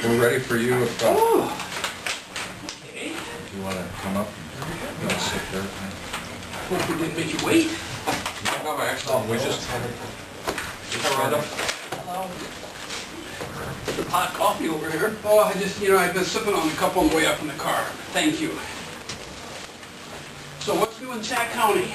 We're ready for you if Okay. you want to come up and sit there. Hope we didn't make you wait. No, actually, we just Hello. Some hot coffee over here. Oh, I've been sipping on a cup on the way up in the car. Thank you. So what's new in Sac County?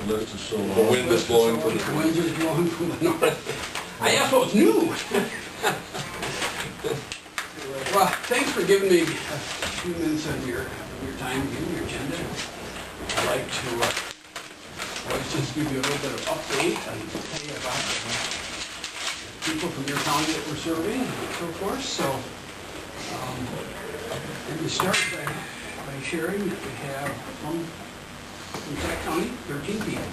The list is so long. The wind is blowing from The the wind is blowing from the north. I asked what was new. Well, thanks for giving me a few minutes of your time, giving me your agenda. I'd like to always just give you a little bit of update and tell you about the people from your county that we're serving and so forth. So, let me start by sharing that we have from Sac County, 13 people.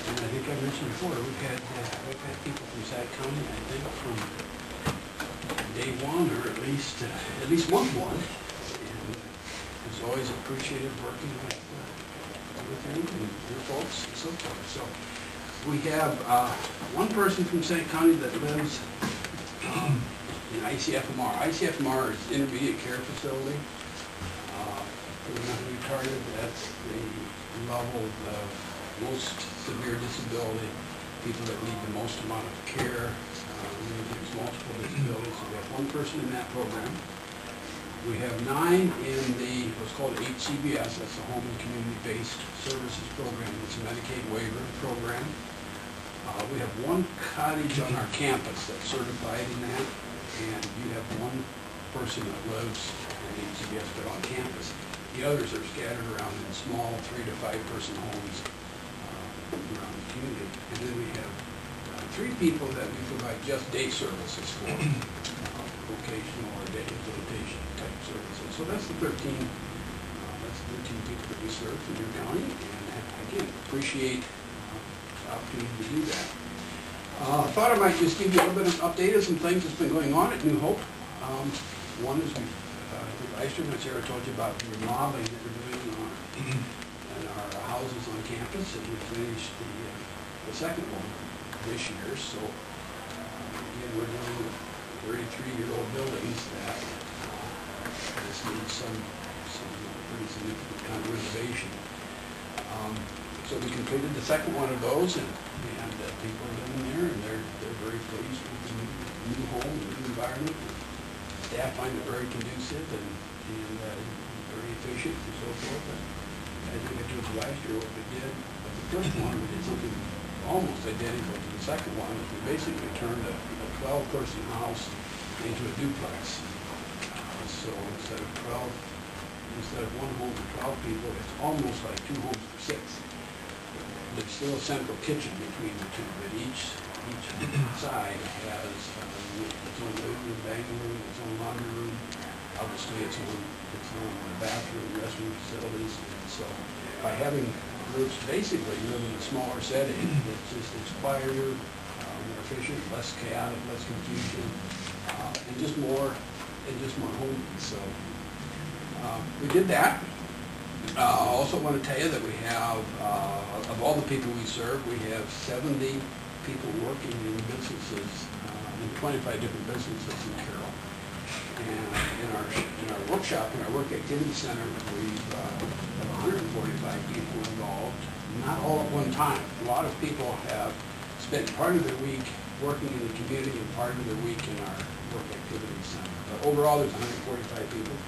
And I think I mentioned before, we've had people from Sac County, I think from day one, or at least month one. And it's always appreciated working with them and your folks and so forth. So we have one person from Sac County that lives in ICFMR. ICFMR is Intermediate Care Facility. We're not retarded, that's the level of most severe disability, people that need the most amount of care. There's multiple disabilities, so we have one person in that program. We have 9 in the what's called HCBS, that's the Home and Community-Based Services Program. It's a Medicaid waiver program. We have one cottage on our campus that's certified in that, and you have one person that lives in HCBS but on campus. The others are scattered around in small 3 to 5 person homes around the community. And then we have 3 people that we provide just day services for, vocational or day implementation type services. So that's the 13 people that we serve in your county, and again, appreciate the opportunity to do that. I thought I might just give you a little bit of an update of some things that's been going on at New Hope. One is I should have told you about the remodeling that we're doing in our houses on campus, and we finished the second one this year. So again, we're dealing with 33-year-old buildings that just need some pretty significant kind of renovation. So we completed the second one of those, and people are living there, and they're very pleased with the new home, the new environment. Staff find it very conducive and very efficient and so forth. And I think I told you last year what we did. But the first one, we did something almost identical to the second one. We basically turned a 12-person house into a duplex. So instead of one home for 12 people, it's almost like 2 homes for 6. There's still a central kitchen between the two, but each side has its own living room, dining room, its own laundry room, obviously its own bathroom, restroom facilities. And so by having groups basically live in a smaller setting, it's quieter, more efficient, less chaotic, less confusion, and just more homey. So we did that. I also want to tell you that we have, of all the people we serve, we have 70 people working in businesses, in 25 different businesses in Carroll. And in our workshop, in our work activity center, we've have 145 people involved, not all at one time. A lot of people have spent part of their week working in the community and part of their week in our work activity center. But overall, there's 145 people.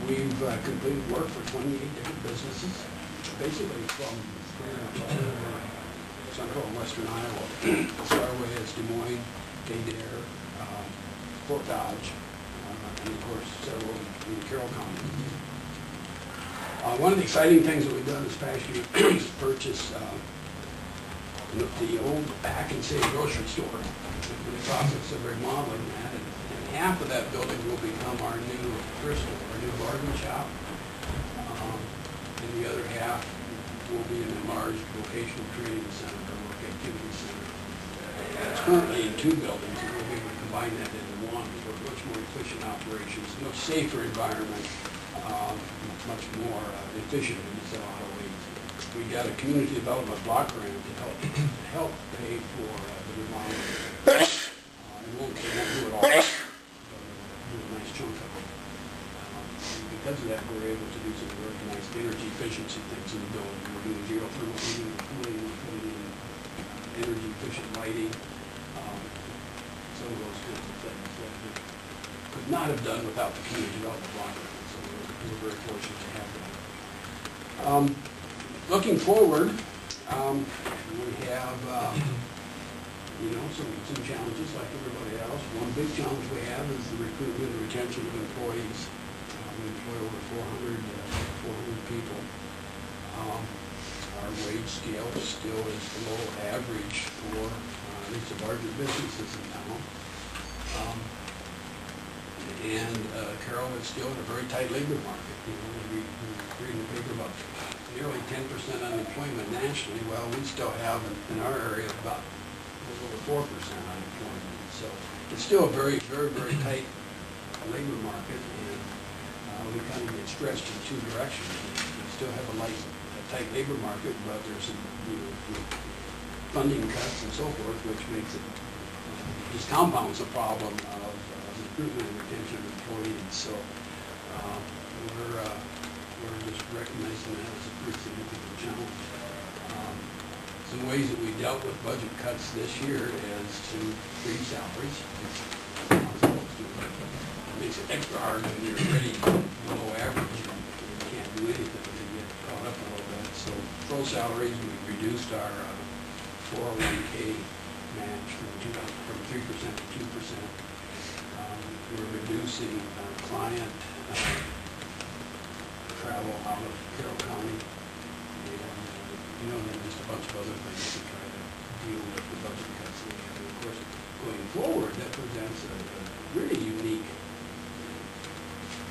We've completed work for 28 different businesses, basically from central and western Iowa, as far away as Des Moines, Adair, Fort Dodge, and of course several in Carroll County. One of the exciting things that we've done this past year is purchase the old Pack and Save grocery store. We're in the process of remodeling that, and half of that building will become our new thrift store, our new bargain shop, and the other half will be an enlarged vocational training center or work activity center. It's currently in 2 buildings, and we'll be able to combine that into one for much more efficient operations, much safer environment, much more efficient in its ROE. We got a community development block grant to help pay for the remodeling. It won't do it all, but do a nice chunk of it. And because of that, we're able to do some very nice energy efficiency things in the building. We're doing geothermal heating and cooling, we're putting in energy efficient lighting, some of those kinds of things that we could not have done without the community development block grant. So we're very fortunate to have that. Looking forward, we have some challenges like everybody else. One big challenge we have is the recruitment and retention of employees. We employ over 400 people. Our wage scale still is below average for at least the larger businesses in town. Carroll is still in a very tight labor market. We read in the paper about nearly 10% unemployment nationally. Well, we still have in our area about over 4% unemployment. So it's still a very, very, very tight labor market, and we kind of get stretched in two directions. We still have a tight labor market, but there's some funding cuts and so forth, which makes it just compounds the problem of recruitment and retention of employees. So we're just recognizing that as a pretty significant challenge. Some ways that we dealt with budget cuts this year is to freeze salaries. It makes it extra hard when you're already below average. You can't do anything to get caught up a little bit. So full salaries, we reduced our 401k match from 3% to 2%. We're reducing client travel out of Carroll County. And then just a bunch of other things to try to deal with the budget cuts we have. And of course, going forward, that presents a really unique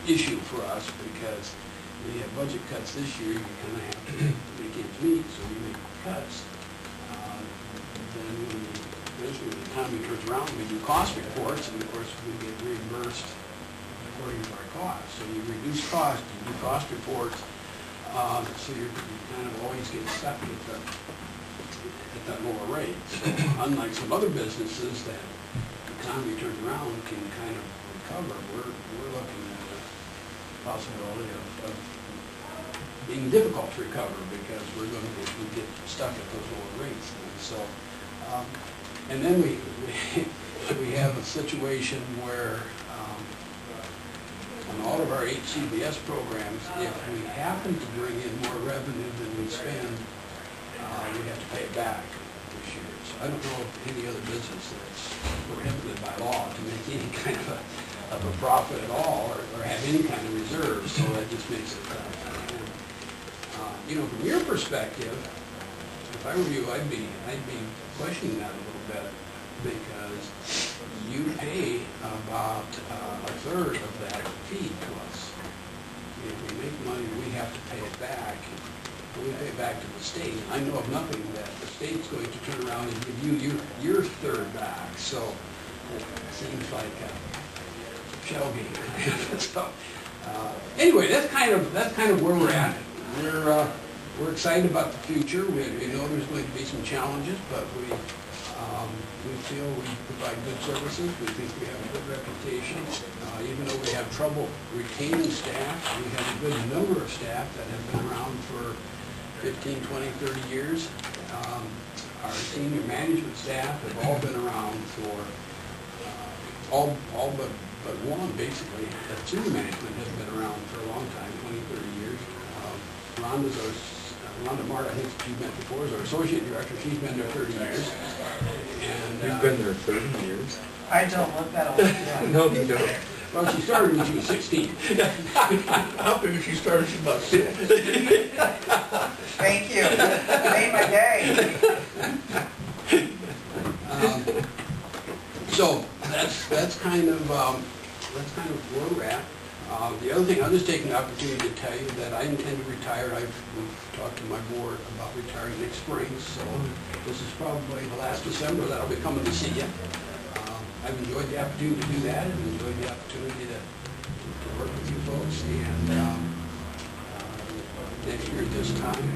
issue for us, because when you have budget cuts this year, you kind of have to make ends meet, so you make cuts. Then eventually when the economy turns around, we do cost reports, and of course we get reimbursed according to our costs. So you reduce cost, you do cost reports, so you kind of always get stuck at that lower rate. So unlike some other businesses that the economy turns around can kind of recover, we're looking at the possibility of being difficult to recover, because we're going to get stuck at those lower rates. And so, and then we have a situation where on all of our HCBS programs, if we happen to bring in more revenue than we spend, we have to pay it back this year. So I don't know of any other business that's prohibited by law to make any kind of a profit at all, or have any kind of reserve. So that just makes it tough. From your perspective, if I were you, I'd be questioning that a little bit, because you pay about a third of that fee to us. If we make money, we have to pay it back. We pay it back to the state. I know of nothing that the state's going to turn around and give you your third back. So it seems like a shell game. So anyway, that's kind of where we're at. We're excited about the future. We know there's going to be some challenges, but we feel we provide good services. We think we have a good reputation. Even though we have trouble retaining staff, we have a good number of staff that have been around for 15, 20, 30 years. Our senior management staff have all been around for, all but one, basically. The senior management has been around for a long time, 20, 30 years. Rhonda Mart, I think she's been before, is our associate director. She's been there 30 years. And you've been there 30 years? I don't look that old. Yeah. No, you don't. Well, she started when she was 16. How big she started? She's about 6. Thank you. Made my day. So that's kind of where we're at. The other thing, I'll just take an opportunity to tell you that I intend to retire. We've talked to my board about retiring next spring, so this is probably the last December that I'll be coming to see you. I've enjoyed the opportunity to do that, and enjoyed the opportunity to work with you folks. And next year at this time,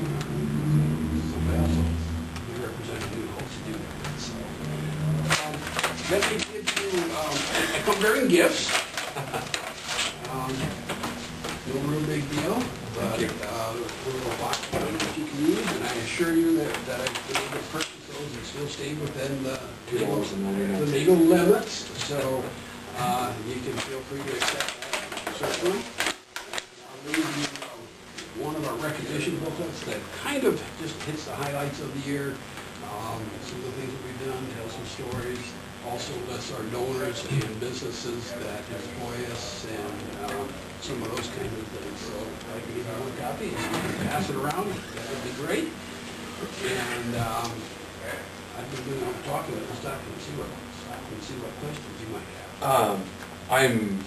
somebody else will be representing who hopes to do that. let me give you, I come bearing gifts. No real big deal, but little box that you can use, and I assure you that I've been able to purchase those and still stay within the legal limits, so you can feel free to accept that, certainly. I'll leave you one of our recognition booklets that kind of just hits the highlights of the year, some of the things that we've done, tell some stories, also lists our donors and businesses that employ us, and some of those kinds of things. So if I can give you one copy and you can pass it around, that would be great. And I've been doing all the talking, let's stop and see what questions you might have. I'm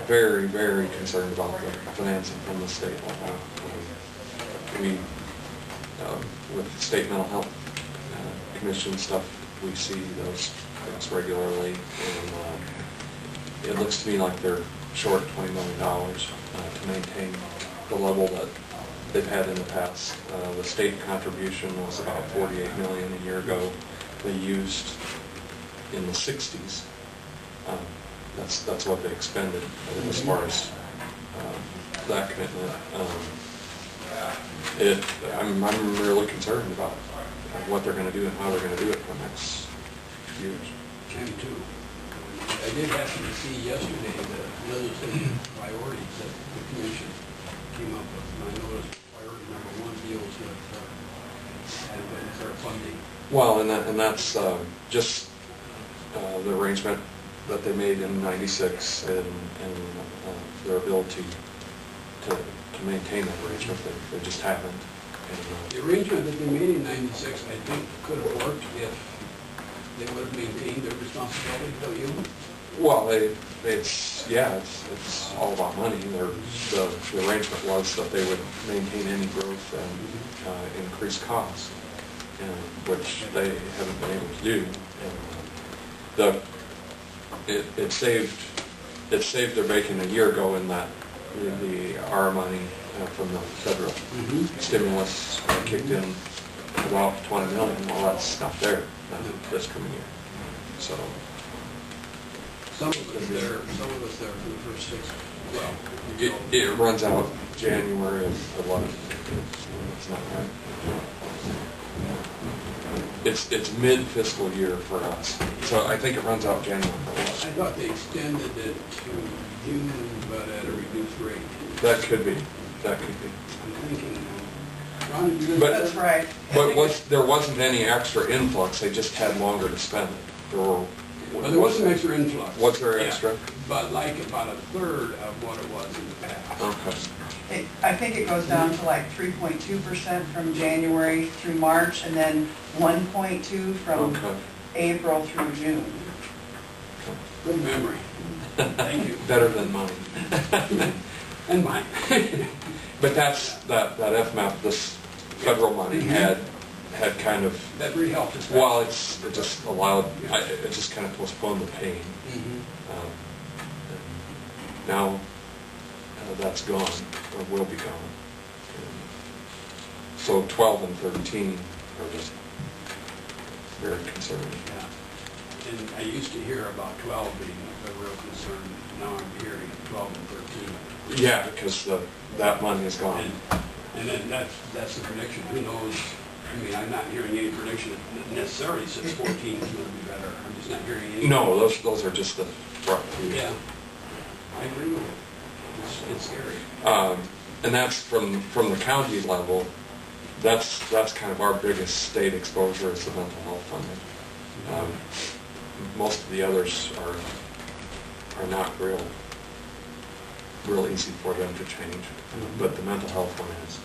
very, very concerned about the financing from the state right now. We, with the state mental health commission stuff, we see those things regularly, and it looks to me like they're short $20 million to maintain the level that they've had in the past. The state contribution was about $48 million a year ago. They used in the 60s. That's what they expended as far as that commitment. I'm really concerned about what they're going to do and how they're going to do it for the next years. I am too. I did happen to see yesterday the legislative priorities that the commission came up with, and I noticed priority number 1 deals with their funding. Well, and that's just the arrangement that they made in '96 and their ability to maintain that arrangement. They just haven't. And, the arrangement that they made in '96, I think, could have worked if they would have maintained their responsibility, don't you? well, it's all about money. The arrangement was that they would maintain any growth and increase costs, which they haven't been able to do. And it saved their bacon a year ago in that our money from the federal stimulus kicked in about $20 million. Well, that's not there this coming year. So Some of us there for the first 6. Well, it runs out January of 11. It's not right. It's mid-fiscal year for us, so I think it runs out January. I thought they extended it to June, but at a reduced rate. That could be. That could be. I'm thinking, Ron, you But- That's right. But there wasn't any extra influx. They just had longer to spend it. well, there was some extra influx. Was there Yeah, extra? but like about a third of what it was in the past. Okay. I think it goes down to like 3.2% from January through March, and then 1.2 from Okay. April through June. Good memory. Thank you. Better than mine. And mine. But that FMAP, this federal money had kind of, That really helped us. well, it just allowed, it just kind of postponed the pain. Now that's gone, or will be gone. So 12 and 13 are just very concerning. Yeah. And I used to hear about 12 being a real concern. Now I'm hearing 12 and 13. Yeah, because that money is gone. And then that's the prediction. Who knows? I mean, I'm not hearing any prediction that necessarily says 14 is going to be better. I'm just not hearing any. No, those are just the front. Yeah. I agree with you. It's scary. And that's from the county level. That's kind of our biggest state exposure is the mental health funding. Most of the others are not real easy for them to change, but the mental health one is.